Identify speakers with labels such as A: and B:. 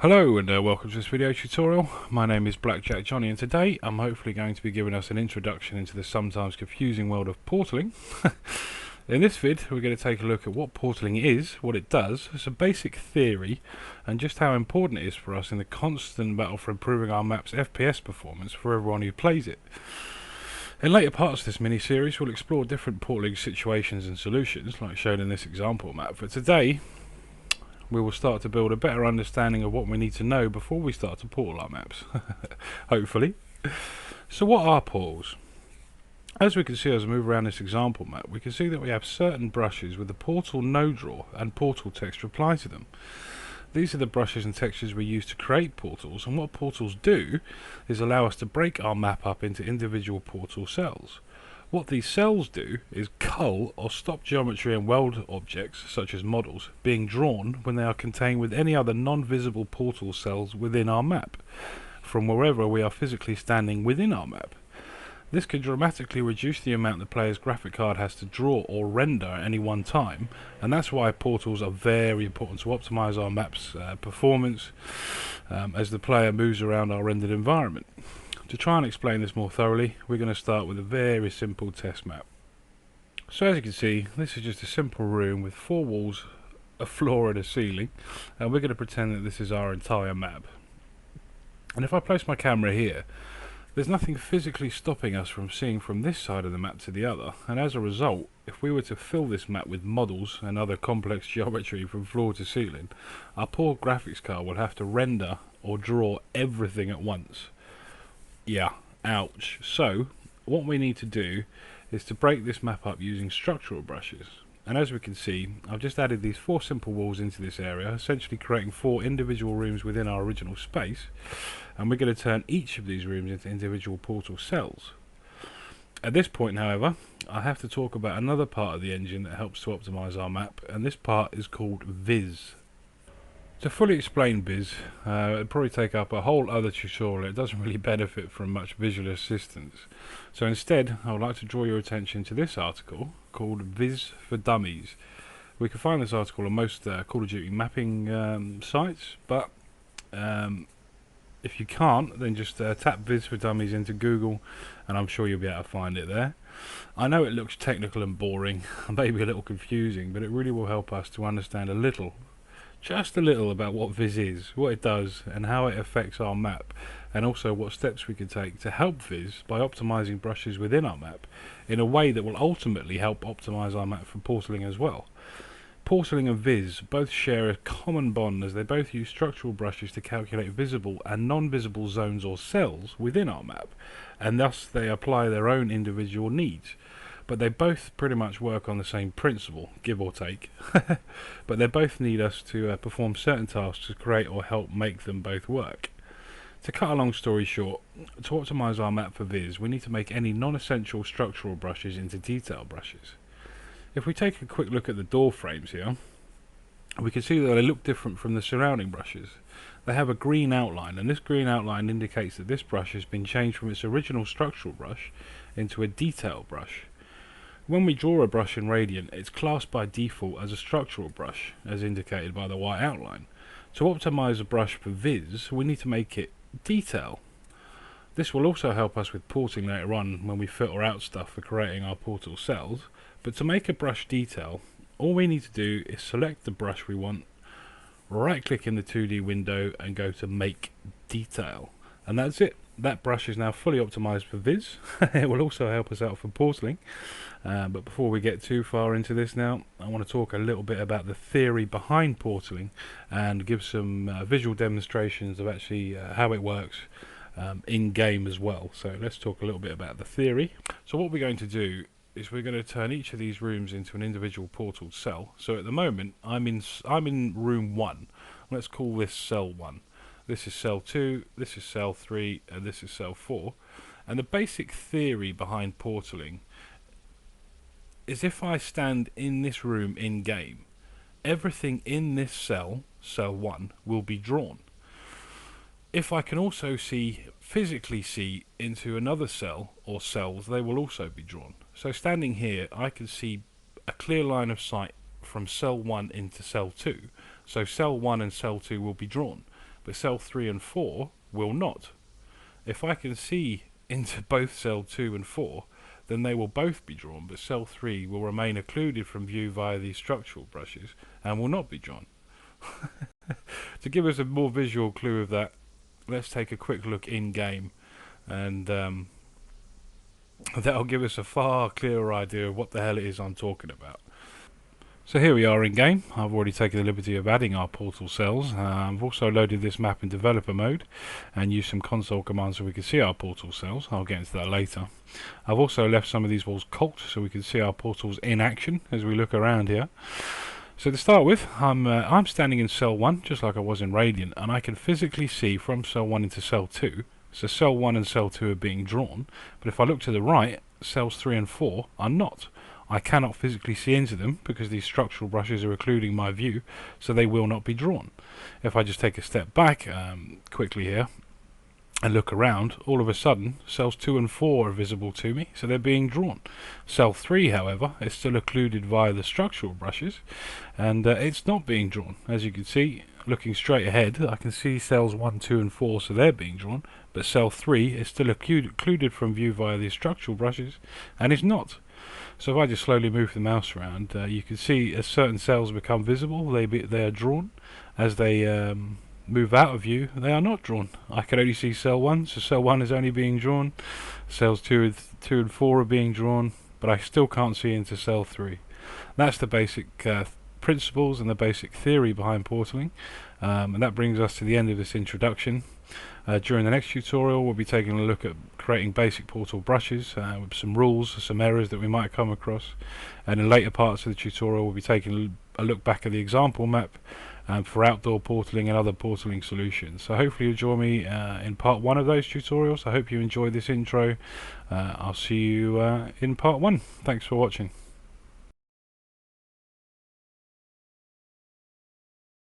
A: Hello and welcome to this video tutorial. My name is Blackjack Johnny and today I'm hopefully going to be giving us an introduction into the sometimes confusing world of portaling. In this vid we're going to take a look at what portaling is, what it does, some basic theory, and just how important it is for us in the constant battle for improving our map's FPS performance for everyone who plays it. In later parts of this mini-series we'll explore different portaling situations and solutions like shown in this example map, but today we will start to build a better understanding of what we need to know before we start to portal our maps. Hopefully. So what are portals? As we can see as we move around this example map, we can see that we have certain brushes with the portal no draw and portal text applied to them. These are the brushes and textures we use to create portals, and what portals do is allow us to break our map up into individual portal cells. What these cells do is cull or stop geometry and world objects, such as models, being drawn when they are contained with any other non-visible portal cells within our map, from wherever we are physically standing within our map. This can dramatically reduce the amount the player's graphic card has to draw or render at any one time, and that's why portals are very important to optimize our map's performance as the player moves around our rendered environment. To try and explain this more thoroughly, we're going to start with a very simple test map. So as you can see, this is just a simple room with 4 walls, a floor and a ceiling, and we're going to pretend that this is our entire map. And if I place my camera here, there's nothing physically stopping us from seeing from this side of the map to the other, and as a result, if we were to fill this map with models and other complex geometry from floor to ceiling, our poor graphics card would have to render or draw everything at once. Yeah, ouch. So, what we need to do is to break this map up using structural brushes. And as we can see, I've just added these 4 simple walls into this area, essentially creating 4 individual rooms within our original space. And we're going to turn each of these rooms into individual portal cells. At this point, however, I have to talk about another part of the engine that helps to optimize our map, and this part is called Viz. To fully explain Viz, it'd probably take up a whole other tutorial. It doesn't really benefit from much visual assistance. So instead, I would like to draw your attention to this article called Viz for Dummies. We can find this article on most Call of Duty mapping sites, but if you can't, then just tap Viz for Dummies into Google and I'm sure you'll be able to find it there. I know it looks technical and boring, maybe a little confusing, but it really will help us to understand a little, just a little, about what Viz is, what it does, and how it affects our map, and also what steps we can take to help Viz by optimizing brushes within our map in a way that will ultimately help optimize our map for portaling as well. Portaling and Viz both share a common bond as they both use structural brushes to calculate visible and non-visible zones or cells within our map, and thus they apply their own individual needs. But they both pretty much work on the same principle, give or take. But they both need us to perform certain tasks to create or help make them both work. To cut a long story short, to optimize our map for Viz, we need to make any non-essential structural brushes into detail brushes. If we take a quick look at the door frames here, we can see that they look different from the surrounding brushes. They have a green outline, and this green outline indicates that this brush has been changed from its original structural brush into a detail brush. When we draw a brush in Radiant, it's classed by default as a structural brush, as indicated by the white outline. To optimize a brush for Viz, we need to make it detail. This will also help us with porting later on when we filter out stuff for creating our portal cells, but to make a brush detail, all we need to do is select the brush we want, right click in the 2D window and go to Make Detail. And that's it. That brush is now fully optimized for Viz. It will also help us out for portaling. But before we get too far into this now, I want to talk a little bit about the theory behind portaling and give some visual demonstrations of actually how it works in game as well. So let's talk a little bit about the theory. So what we're going to do is we're going to turn each of these rooms into an individual portal cell. So at the moment I'm in room 1. Let's call this cell 1. This is cell 2, this is cell 3, and this is cell 4. And the basic theory behind portaling is if I stand in this room in game, everything in this cell, cell 1, will be drawn. If I can also physically see into another cell or cells, they will also be drawn. So standing here, I can see a clear line of sight from cell 1 into cell 2. So cell 1 and cell 2 will be drawn. but cell 3 and 4 will not. If I can see into both cell 2 and 4, then they will both be drawn, but cell 3 will remain occluded from view via these structural brushes and will not be drawn. To give us a more visual clue of that, let's take a quick look in game, and that'll give us a far clearer idea of what the hell it is I'm talking about. So here we are in game. I've already taken the liberty of adding our portal cells. I've also loaded this map in developer mode and used some console commands so we can see our portal cells. I'll get into that later. I've also left some of these walls cold so we can see our portals in action as we look around here. So to start with, I'm standing in cell 1 just like I was in Radiant, and I can physically see from cell 1 into cell 2. So cell 1 and cell 2 are being drawn, but if I look to the right, cells 3 and 4 are not. I cannot physically see into them because these structural brushes are occluding my view, so they will not be drawn. If I just take a step back quickly here and look around, all of a sudden cells 2 and 4 are visible to me, so they're being drawn. Cell 3, however, is still occluded via the structural brushes, and it's not being drawn. As you can see, looking straight ahead, I can see cells 1, 2 and 4, so they're being drawn, but cell 3 is still occluded from view via the structural brushes and is not. So if I just slowly move the mouse around, you can see as certain cells become visible, they are drawn. As they move out of view, they are not drawn. I can only see cell 1, so cell 1 is only being drawn. Cells 2 and 4 are being drawn, but I still can't see into cell 3. That's the basic principles and the basic theory behind portaling, and that brings us to the end of this introduction. During the next tutorial we'll be taking a look at creating basic portal brushes with some rules, some errors that we might come across, and in later parts of the tutorial we'll be taking a look back at the example map for outdoor portaling and other portaling solutions. So hopefully you'll join me in part 1 of those tutorials. I hope you enjoyed this intro. I'll see you in part 1. Thanks for watching.